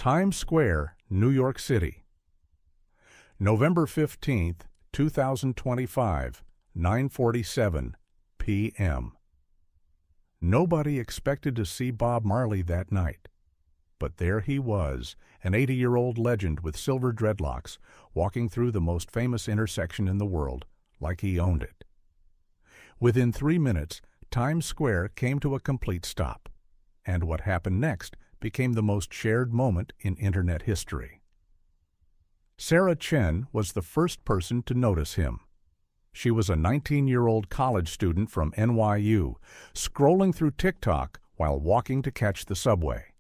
Times Square, New York City. November 15th, 2025, 9:47 p.m. Nobody expected to see Bob Marley that night. But there he was, an 80-year-old legend with silver dreadlocks, walking through the most famous intersection in the world, like he owned it. Within 3 minutes, Times Square came to a complete stop, and what happened next became the most shared moment in Internet history. Sarah Chen was the first person to notice him. She was a 19-year-old college student from NYU, scrolling through TikTok while walking to catch the subway.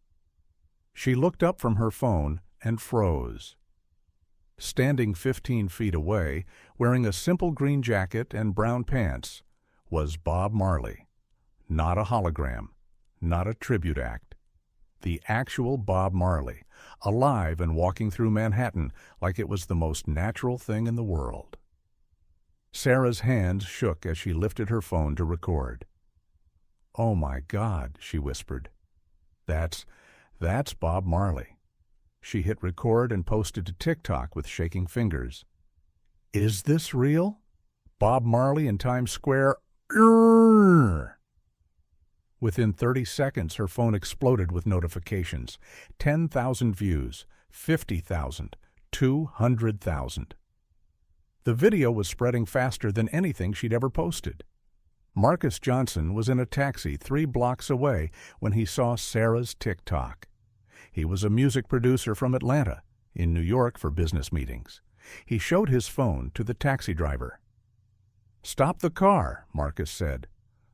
She looked up from her phone and froze. Standing 15 feet away, wearing a simple green jacket and brown pants, was Bob Marley. Not a hologram, not a tribute act. The actual Bob Marley, alive and walking through Manhattan like it was the most natural thing in the world. Sarah's hands shook as she lifted her phone to record. "Oh my God," she whispered. That's Bob Marley." She hit record and posted to TikTok with shaking fingers. "Is this real? Bob Marley in Times Square? Urgh!" Within 30 seconds, her phone exploded with notifications. 10,000 views, 50,000, 200,000. The video was spreading faster than anything she'd ever posted. Marcus Johnson was in a taxi 3 blocks away when he saw Sarah's TikTok. He was a music producer from Atlanta, in New York for business meetings. He showed his phone to the taxi driver. "Stop the car," Marcus said.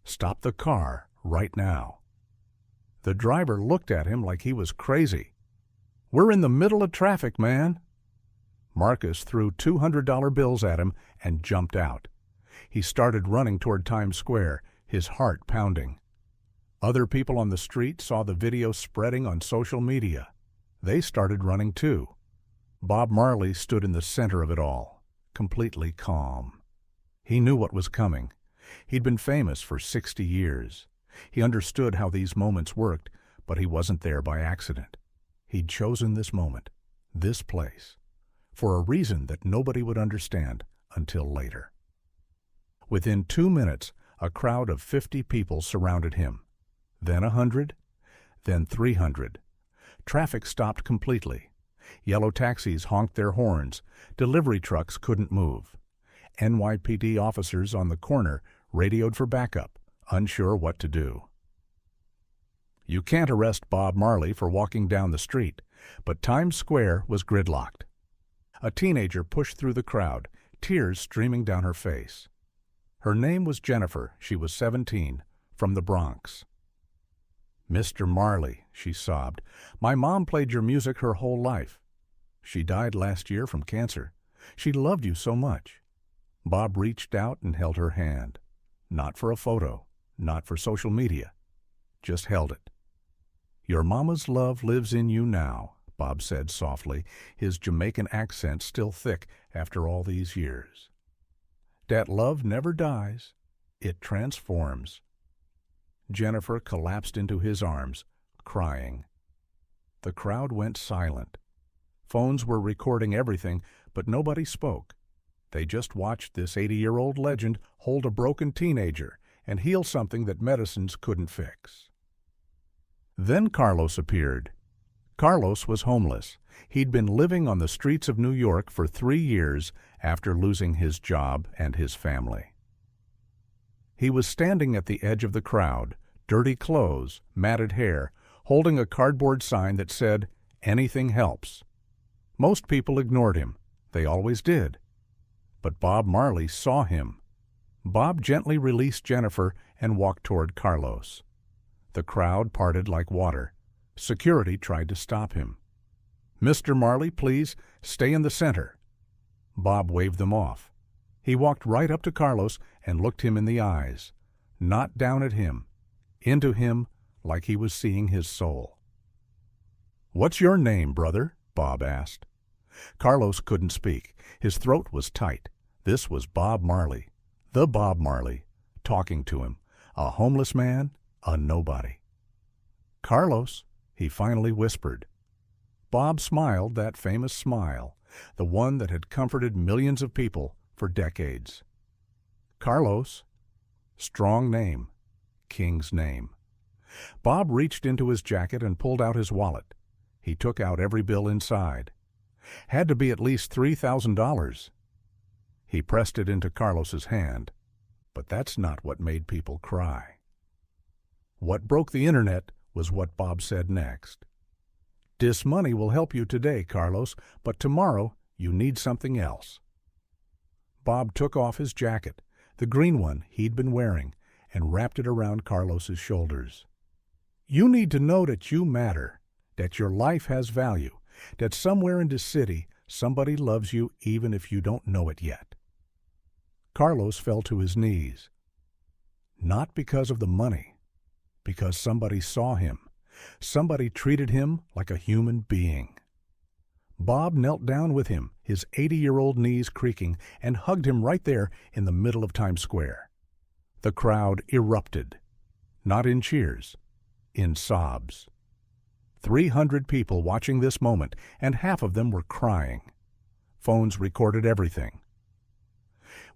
"Stop the car right now." The driver looked at him like he was crazy. "We're in the middle of traffic, man." Marcus threw $200 bills at him and jumped out. He started running toward Times Square, his heart pounding. Other people on the street saw the video spreading on social media. They started running too. Bob Marley stood in the center of it all, completely calm. He knew what was coming. He'd been famous for 60 years. He understood how these moments worked, but he wasn't there by accident. He'd chosen this moment, this place, for a reason that nobody would understand until later. Within 2 minutes, a crowd of 50 people surrounded him. Then 100, then 300. Traffic stopped completely. Yellow taxis honked their horns. Delivery trucks couldn't move. NYPD officers on the corner radioed for backup, unsure what to do. You can't arrest Bob Marley for walking down the street, but Times Square was gridlocked. A teenager pushed through the crowd, tears streaming down her face. Her name was Jennifer. She was 17, from the Bronx. "Mr. Marley," she sobbed, "my mom played your music her whole life. She died last year from cancer. She loved you so much." Bob reached out and held her hand. Not for a photo, not for social media, just held it. "Your mama's love lives in you now," Bob said softly, his Jamaican accent still thick after all these years. "Dat love never dies. It transforms." Jennifer collapsed into his arms, crying. The crowd went silent. Phones were recording everything, but nobody spoke. They just watched this 80-year-old legend hold a broken teenager and heal something that medicines couldn't fix. Then Carlos appeared. Carlos was homeless. He'd been living on the streets of New York for 3 years after losing his job and his family. He was standing at the edge of the crowd, dirty clothes, matted hair, holding a cardboard sign that said, "Anything helps." Most people ignored him. They always did. But Bob Marley saw him. Bob gently released Jennifer and walked toward Carlos. The crowd parted like water. Security tried to stop him. "Mr. Marley, please, stay in the center." Bob waved them off. He walked right up to Carlos and looked him in the eyes, not down at him, into him like he was seeing his soul. "What's your name, brother?" Bob asked. Carlos couldn't speak. His throat was tight. This was Bob Marley, the Bob Marley, talking to him, a homeless man, a nobody. "Carlos," he finally whispered. Bob smiled that famous smile, the one that had comforted millions of people for decades. Carlos, strong name, king's name. Bob reached into his jacket and pulled out his wallet. He took out every bill inside. Had to be at least $3,000. He pressed it into Carlos's hand, but that's not what made people cry. What broke the internet was what Bob said next. "Dis money will help you today, Carlos, but tomorrow you need something else." Bob took off his jacket, the green one he'd been wearing, and wrapped it around Carlos's shoulders. "You need to know that you matter, that your life has value, that somewhere in this city somebody loves you even if you don't know it yet." Carlos fell to his knees. Not because of the money, because somebody saw him. Somebody treated him like a human being. Bob knelt down with him, his 80-year-old knees creaking, and hugged him right there in the middle of Times Square. The crowd erupted, not in cheers, in sobs. 300 people watching this moment, and half of them were crying. Phones recorded everything.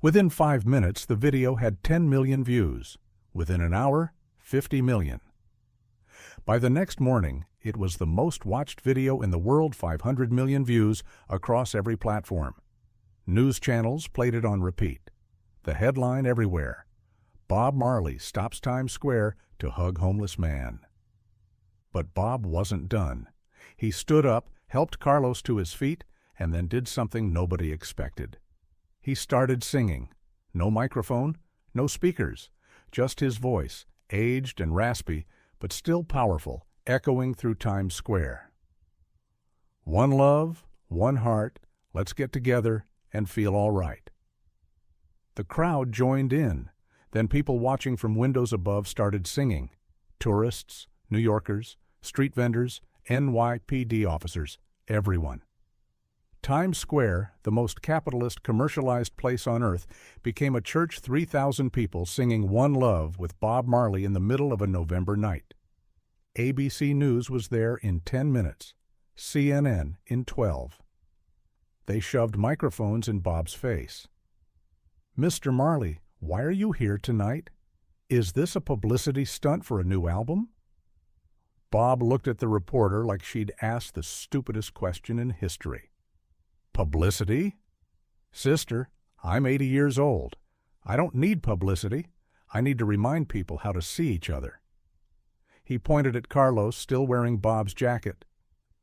Within 5 minutes, the video had 10 million views. Within an hour, 50 million. By the next morning, it was the most watched video in the world, 500 million views across every platform. News channels played it on repeat. The headline everywhere: Bob Marley stops Times Square to hug homeless man. But Bob wasn't done. He stood up, helped Carlos to his feet, and then did something nobody expected. He started singing. No microphone, no speakers, just his voice, aged and raspy, but still powerful, echoing through Times Square. "One love, one heart, let's get together and feel all right." The crowd joined in. Then people watching from windows above started singing. Tourists, New Yorkers, street vendors, NYPD officers, everyone. Times Square, the most capitalist, commercialized place on earth, became a church 3,000 people singing One Love with Bob Marley in the middle of a November night. ABC News was there in 10 minutes, CNN in 12. They shoved microphones in Bob's face. "Mr. Marley, why are you here tonight? Is this a publicity stunt for a new album?" Bob looked at the reporter like she'd asked the stupidest question in history. "Publicity? Sister, I'm 80 years old. I don't need publicity. I need to remind people how to see each other." He pointed at Carlos, still wearing Bob's jacket.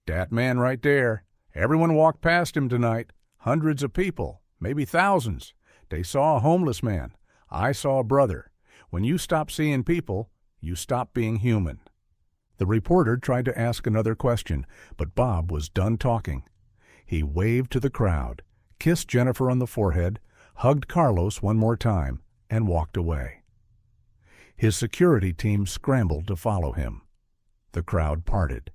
"Dat man right there. Everyone walked past him tonight. Hundreds of people, maybe thousands. They saw a homeless man. I saw a brother. When you stop seeing people, you stop being human." The reporter tried to ask another question, but Bob was done talking. He waved to the crowd, kissed Jennifer on the forehead, hugged Carlos one more time, and walked away. His security team scrambled to follow him. The crowd parted.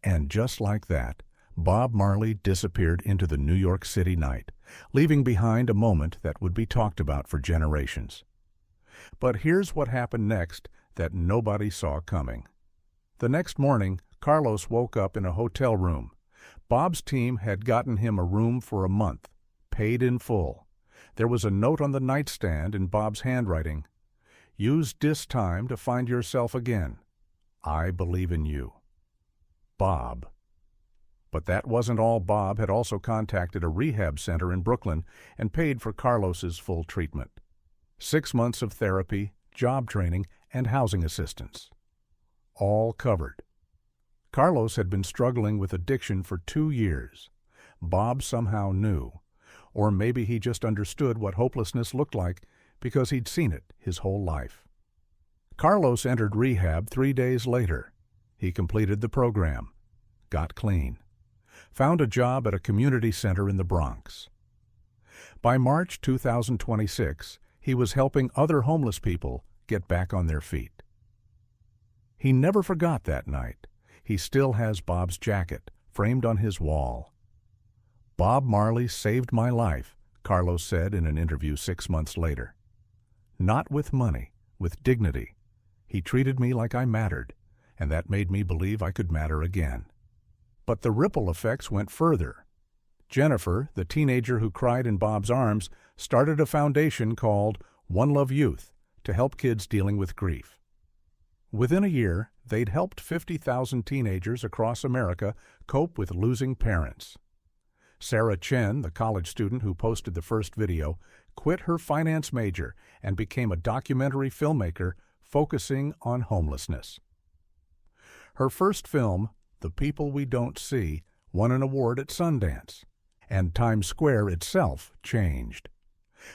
And just like that, Bob Marley disappeared into the New York City night, leaving behind a moment that would be talked about for generations. But here's what happened next that nobody saw coming. The next morning, Carlos woke up in a hotel room. Bob's team had gotten him a room for a month, paid in full. There was a note on the nightstand in Bob's handwriting: "Use this time to find yourself again. I believe in you. Bob." But that wasn't all. Bob had also contacted a rehab center in Brooklyn and paid for Carlos's full treatment. 6 months of therapy, job training, and housing assistance. All covered. Carlos had been struggling with addiction for 2 years. Bob somehow knew, or maybe he just understood what hopelessness looked like because he'd seen it his whole life. Carlos entered rehab 3 days later. He completed the program, got clean, found a job at a community center in the Bronx. By March 2026, he was helping other homeless people get back on their feet. He never forgot that night. He still has Bob's jacket framed on his wall. "Bob Marley saved my life," Carlos said in an interview 6 months later. "Not with money, with dignity. He treated me like I mattered, and that made me believe I could matter again." But the ripple effects went further. Jennifer, the teenager who cried in Bob's arms, started a foundation called One Love Youth to help kids dealing with grief. Within a year, they'd helped 50,000 teenagers across America cope with losing parents. Sarah Chen, the college student who posted the first video, quit her finance major and became a documentary filmmaker focusing on homelessness. Her first film, The People We Don't See, won an award at Sundance, and Times Square itself changed.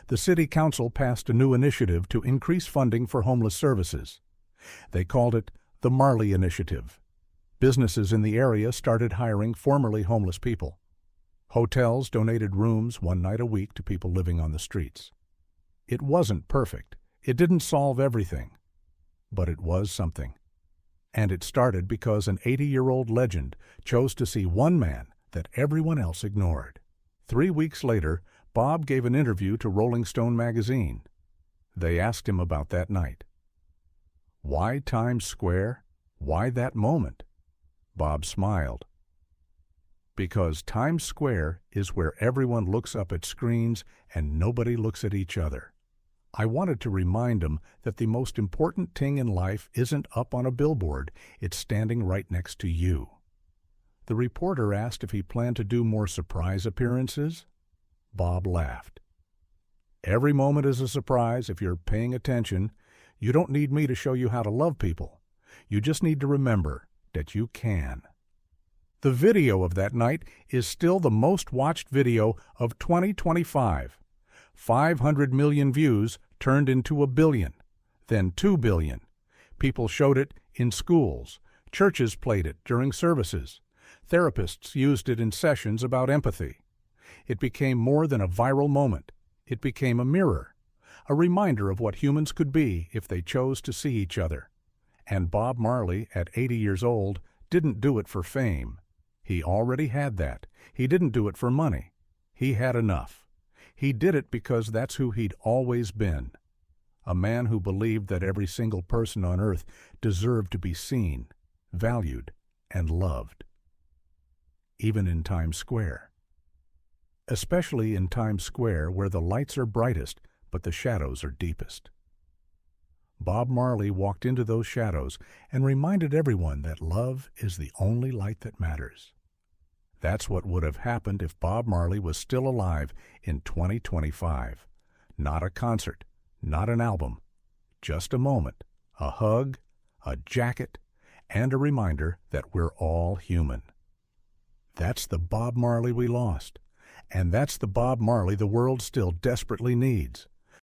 The city council passed a new initiative to increase funding for homeless services. They called it the Marley Initiative. Businesses in the area started hiring formerly homeless people. Hotels donated rooms one night a week to people living on the streets. It wasn't perfect. It didn't solve everything. But it was something. And it started because an 80-year-old legend chose to see one man that everyone else ignored. 3 weeks later, Bob gave an interview to Rolling Stone magazine. They asked him about that night. Why Times Square? Why that moment? Bob smiled. Because Times Square is where everyone looks up at screens and nobody looks at each other. I wanted to remind him that the most important thing in life isn't up on a billboard, it's standing right next to you. The reporter asked if he planned to do more surprise appearances. Bob laughed. Every moment is a surprise if you're paying attention. You don't need me to show you how to love people. You just need to remember that you can. The video of that night is still the most watched video of 2025. 500 million views turned into 1 billion, then 2 billion. People showed it in schools. Churches played it during services. Therapists used it in sessions about empathy. It became more than a viral moment. It became a mirror, a reminder of what humans could be if they chose to see each other. And Bob Marley, at 80 years old, didn't do it for fame. He already had that. He didn't do it for money. He had enough. He did it because that's who he'd always been. A man who believed that every single person on earth deserved to be seen, valued, and loved. Even in Times Square. Especially in Times Square, where the lights are brightest, but the shadows are deepest. Bob Marley walked into those shadows and reminded everyone that love is the only light that matters. That's what would have happened if Bob Marley was still alive in 2025. Not a concert, not an album, just a moment, a hug, a jacket, and a reminder that we're all human. That's the Bob Marley we lost, and that's the Bob Marley the world still desperately needs.